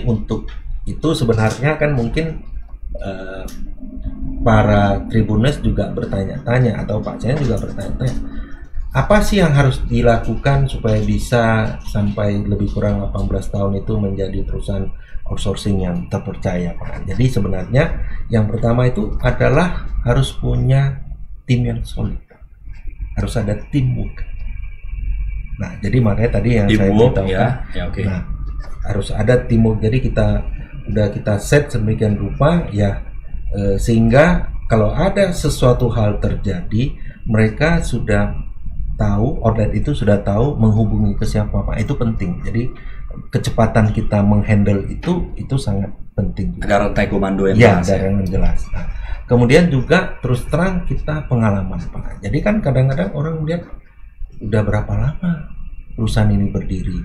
untuk itu sebenarnya kan mungkin para Tribuners juga bertanya-tanya atau Pak Sen juga bertanya-tanya, apa sih yang harus dilakukan supaya bisa sampai lebih kurang 18 tahun itu menjadi perusahaan outsourcing yang terpercaya Pak. Jadi sebenarnya yang pertama itu adalah harus punya tim yang solid, harus ada teamwork. Nah, jadi makanya tadi yang teamwork, saya beritahukan, nah, harus ada teamwork. Jadi kita set sedemikian rupa sehingga kalau ada sesuatu hal terjadi, mereka sudah tahu, outlet itu sudah tahu menghubungi ke siapa Pak. Itu penting. Jadi kecepatan kita menghandle itu sangat penting. Ada rantai komando yang jelas. Ada yang jelas. Nah, kemudian juga terus terang kita pengalaman Pak. Jadi kan kadang-kadang orang melihat udah berapa lama perusahaan ini berdiri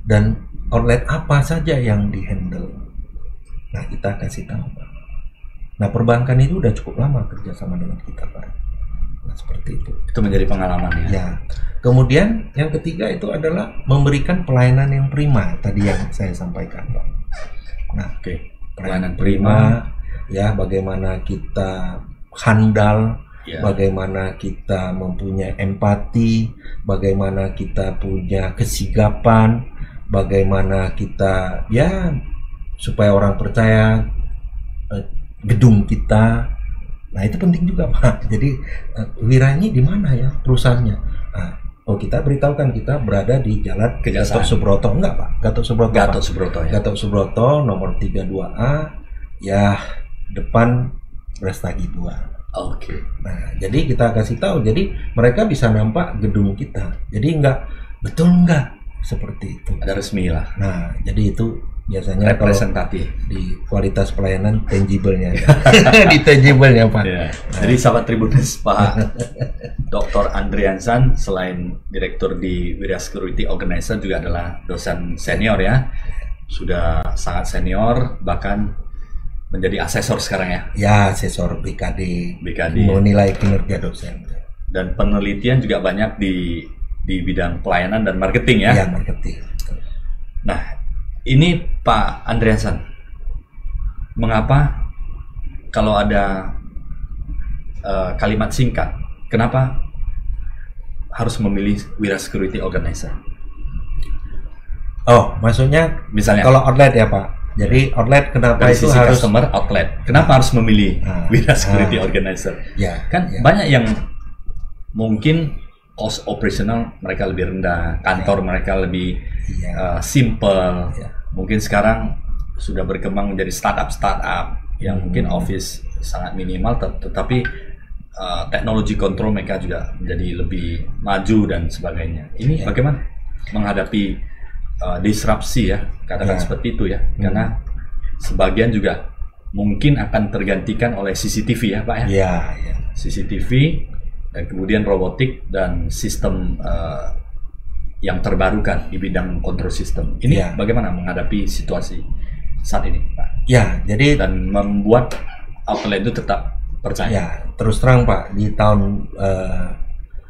dan outlet apa saja yang dihandle. Nah kita kasih tahu Pak. Nah perbankan itu udah cukup lama kerjasama dengan kita Pak. Nah, seperti itu. Itu menjadi pengalaman ya. Kemudian yang ketiga itu adalah memberikan pelayanan yang prima tadi yang saya sampaikan Pak. Nah, pelayanan prima ya, bagaimana kita handal, bagaimana kita mempunyai empati, bagaimana kita punya kesigapan, bagaimana kita supaya orang percaya gedung kita. Nah itu penting juga Pak. Jadi Wira ini di mana ya perusahaannya? Nah, kita beritahukan kita berada di Jalan Gatot Subroto. Enggak Pak, Gatot Subroto. Gatot Subroto ya. Gatot Subroto nomor 32A ya, depan Brastagi 2. Oke. Nah jadi kita kasih tahu, jadi mereka bisa nampak gedung kita. Jadi betul enggak seperti itu. Ada resmi lah. Nah jadi itu biasanya representatif di kualitas pelayanan tangible-nya ya. Di tangible-nya Pak. Ya. Jadi sahabat Tribuners, Pak Dr. Andriansan selain direktur di Wira Security Organizer juga adalah dosen senior ya. Sudah sangat senior, bahkan menjadi asesor sekarang ya. Ya, asesor BKD. Menilai kinerja dosen. Dan penelitian juga banyak di bidang pelayanan dan marketing ya. Ya, marketing. Nah, ini Pak Andriansan, mengapa kalau ada kalimat singkat, kenapa harus memilih Wira Security Organizer? Oh, maksudnya misalnya kalau outlet ya Pak. Jadi outlet kenapa dari itu sisi harus customer outlet? Kenapa harus memilih Wira Security Organizer? Ya, kan banyak yang mungkin cost operational mereka lebih rendah, kantor mereka lebih simple. Mungkin sekarang sudah berkembang menjadi startup yang mungkin office sangat minimal, tetapi teknologi kontrol mereka juga menjadi lebih maju dan sebagainya. Ini bagaimana menghadapi disrupsi ya, katakan seperti itu ya, karena sebagian juga mungkin akan tergantikan oleh CCTV ya Pak ya. CCTV dan kemudian robotik dan sistem yang terbarukan di bidang kontrol sistem. Ini bagaimana menghadapi situasi saat ini Pak? Ya, jadi dan membuat outlet itu tetap percaya. Ya, terus terang Pak, di tahun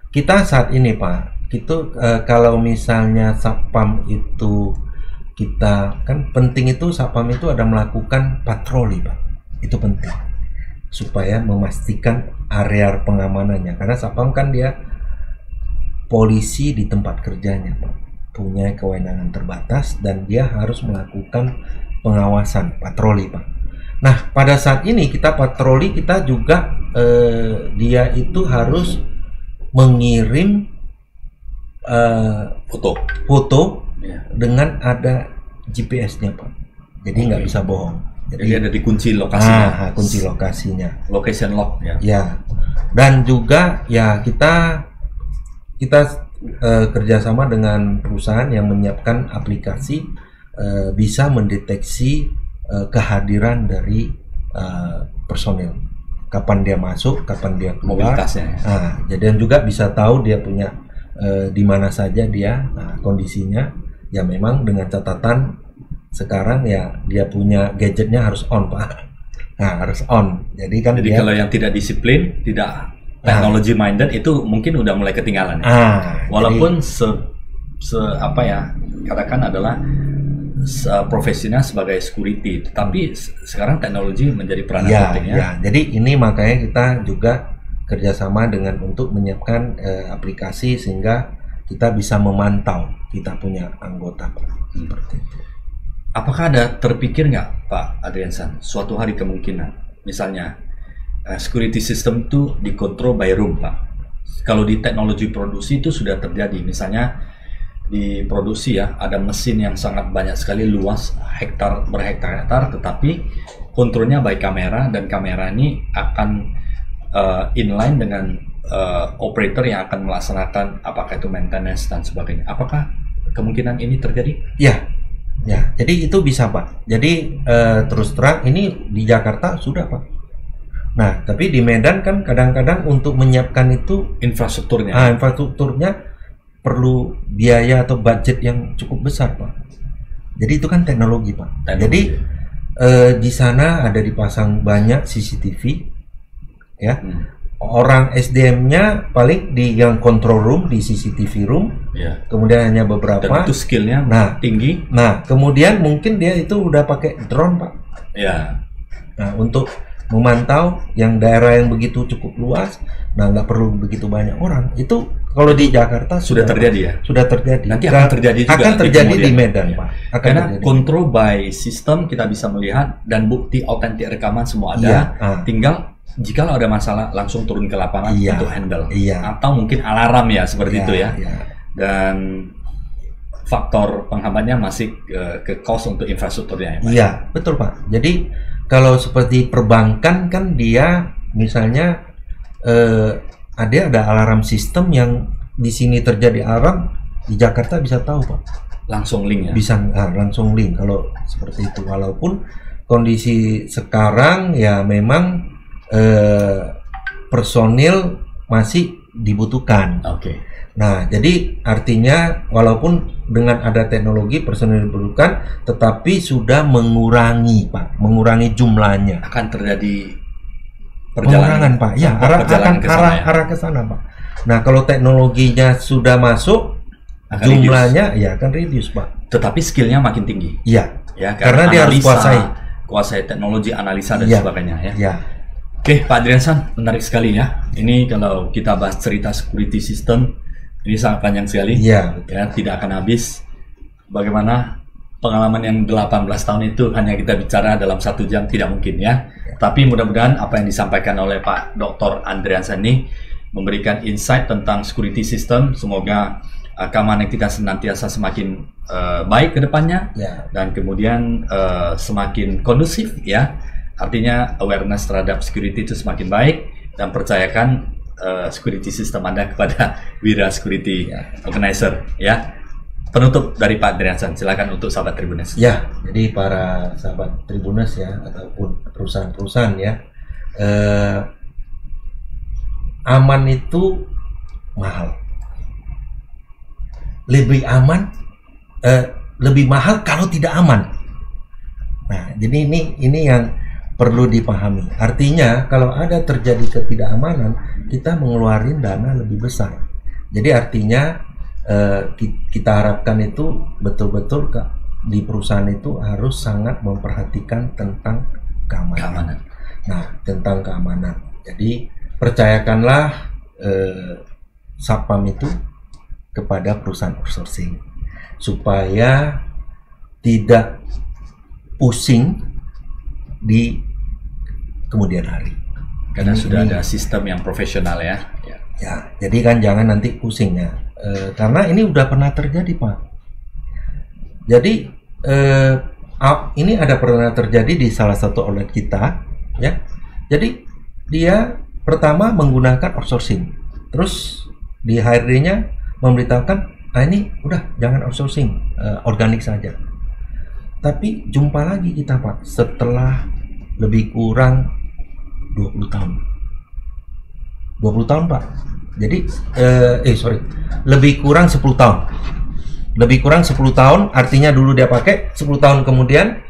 kita saat ini Pak, itu kalau misalnya Satpam itu kita kan penting itu Satpam itu ada melakukan patroli Pak. Itu penting supaya memastikan area pengamanannya, karena Satpam kan dia polisi di tempat kerjanya Pak, punya kewenangan terbatas dan dia harus melakukan pengawasan patroli Pak. Nah pada saat ini kita patroli, kita juga dia itu harus mengirim foto dengan ada GPS-nya Pak, jadi nggak bisa bohong. Jadi ada di kunci lokasinya. Kunci lokasinya. Location lock ya. Ya. Dan juga ya kita kerjasama dengan perusahaan yang menyiapkan aplikasi bisa mendeteksi kehadiran dari personil, kapan dia masuk, kapan dia keluar. Mobilitasnya. Jadi juga bisa tahu dia punya di mana saja dia kondisinya. Ya memang dengan catatan sekarang ya dia punya gadgetnya harus on Pak. Harus on. Jadi kalau yang tidak disiplin, tidak technology minded itu mungkin udah mulai ketinggalan. Walaupun apa ya, katakan adalah profesinya sebagai security, tetapi sekarang teknologi menjadi peranan penting ya. Jadi ini makanya kita juga kerjasama dengan untuk menyiapkan aplikasi sehingga kita bisa memantau kita punya anggota Pak. Seperti itu. Apakah ada terpikir nggak Pak Andriansan suatu hari kemungkinan misalnya security system itu dikontrol by room Pak? Kalau di teknologi produksi itu sudah terjadi, misalnya di produksi ya ada mesin yang sangat banyak sekali, luas berhektar-hektar, tetapi kontrolnya by kamera, dan kamera ini akan inline dengan operator yang akan melaksanakan apakah itu maintenance dan sebagainya. Apakah kemungkinan ini terjadi? Ya, jadi itu bisa Pak. Jadi terus terang ini di Jakarta sudah Pak. Nah, tapi di Medan kan kadang-kadang untuk menyiapkan itu infrastrukturnya perlu biaya atau budget yang cukup besar Pak. Jadi itu kan teknologi Pak. Jadi di sana ada dipasang banyak CCTV ya. Orang SDM-nya paling di yang control room, di CCTV room, kemudian hanya beberapa. Dan itu skillnya tinggi. Nah, kemudian mungkin dia itu udah pakai drone Pak. Ya. Nah, untuk memantau yang daerah yang begitu cukup luas, nah nggak perlu begitu banyak orang. Itu kalau di Jakarta sudah terjadi ya? Sudah terjadi. Nanti akan terjadi juga. Akan terjadi di Medan, ya. Pak. Karena control by system kita bisa melihat dan bukti autentik rekaman semua ada. Tinggal jika ada masalah langsung turun ke lapangan untuk handle. Atau mungkin alarm ya seperti itu ya. Dan faktor penghambatnya masih ke cost untuk infrastrukturnya ya, Pak? Iya, betul Pak. Jadi kalau seperti perbankan kan dia misalnya ada alarm sistem yang di sini terjadi alarm, di Jakarta bisa tahu Pak. Langsung link ya? Bisa langsung link kalau seperti itu. Walaupun kondisi sekarang ya memang personil masih dibutuhkan. Oke. Nah, jadi artinya walaupun dengan ada teknologi personil dibutuhkan, tetapi sudah mengurangi, Pak, mengurangi jumlahnya. Akan terjadi pengurangan, Pak. Ya, arah ke sana, Pak. Nah, kalau teknologinya sudah masuk, jumlahnya ya akan reduce, Pak. Tetapi skillnya makin tinggi. Iya. Ya, karena dia harus kuasai teknologi, analisa dan sebagainya ya. Iya. Oke, Pak Adriansan, menarik sekali ya. Ini kalau kita bahas cerita security system, ini sangat panjang sekali. Iya. Ya, tidak akan habis. Bagaimana pengalaman yang 18 tahun itu hanya kita bicara dalam 1 jam, tidak mungkin ya. Tapi mudah-mudahan apa yang disampaikan oleh Pak Dr. Andriansan ini memberikan insight tentang security system. Semoga keamanan kita senantiasa semakin baik ke depannya dan kemudian semakin kondusif ya. Artinya awareness terhadap security itu semakin baik dan percayakan security system Anda kepada Wira Security Organizer ya. Penutup dari Pak Adriansan, silakan untuk sahabat Tribuners. Ya, jadi para sahabat Tribuners ya ataupun perusahaan-perusahaan ya, aman itu mahal. Lebih aman, lebih mahal kalau tidak aman. Nah, jadi ini yang perlu dipahami. Artinya kalau ada terjadi ketidakamanan, kita mengeluarkan dana lebih besar. Jadi artinya kita harapkan itu betul-betul di perusahaan itu harus sangat memperhatikan tentang keamanan. Nah, tentang keamanan. Jadi percayakanlah Satpam itu kepada perusahaan outsourcing supaya tidak pusing di kemudian hari. Karena sudah ada sistem yang profesional ya. Ya, jadi kan jangan nanti pusing ya. Karena ini udah pernah terjadi, Pak. Jadi ini ada pernah terjadi di salah satu outlet kita, ya. Jadi dia pertama menggunakan outsourcing, terus di HRD-nya memberitahukan, ini udah jangan outsourcing, organik saja. Tapi jumpa lagi kita, Pak, setelah lebih kurang 20 tahun. 20 tahun, Pak. Jadi lebih kurang 10 tahun. Lebih kurang 10 tahun, artinya dulu dia pakai 10 tahun kemudian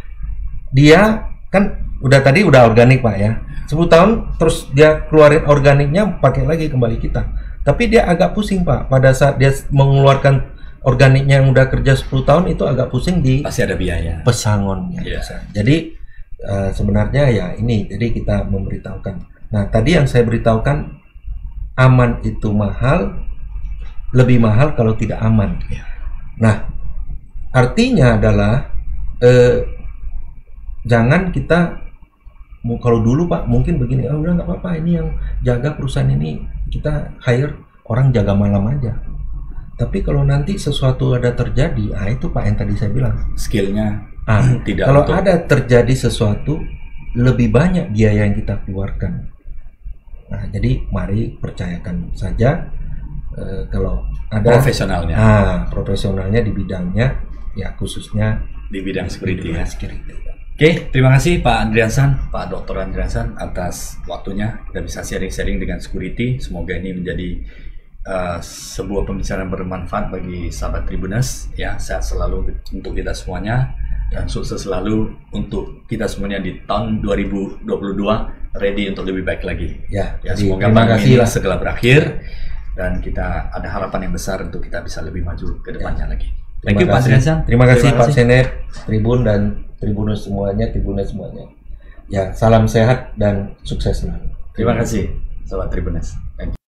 dia kan udah organik, Pak ya. 10 tahun terus dia keluarin organiknya, pakai lagi kembali kita. Tapi dia agak pusing, Pak, pada saat dia mengeluarkan organiknya yang udah kerja 10 tahun itu agak pusing di pasti ada biaya pesangonnya. Jadi sebenarnya ya ini, jadi kita memberitahukan. Nah, tadi yang saya beritahukan, aman itu mahal, lebih mahal kalau tidak aman. Nah, artinya adalah jangan kita, kalau dulu Pak mungkin begini, udah nggak apa-apa, ini yang jaga perusahaan ini kita hire orang jaga malam aja. Tapi kalau nanti sesuatu ada terjadi, itu Pak yang tadi saya bilang, skillnya tidak. Kalau ada terjadi sesuatu, lebih banyak biaya yang kita keluarkan. Nah, jadi mari percayakan saja kalau ada profesionalnya di bidangnya, ya khususnya di bidang security ya. Oke, terima kasih Pak Andriansan, Pak Dr. Andriansan atas waktunya. Kita bisa sharing-sharing dengan security. Semoga ini menjadi sebuah pembicaraan bermanfaat bagi sahabat Tribuners ya. Sehat selalu untuk kita semuanya dan sukses selalu untuk kita semuanya di tahun 2022, ready untuk lebih baik lagi. Ya, semoga pandemi ini segera berakhir dan kita ada harapan yang besar untuk kita bisa lebih maju ke depannya lagi. Thank you Pak Andriansan. Terima kasih Pak Senet, Tribun dan Tribuners semuanya. Ya, salam sehat dan sukses selalu. Terima kasih, Sobat Tribuners. Thank you.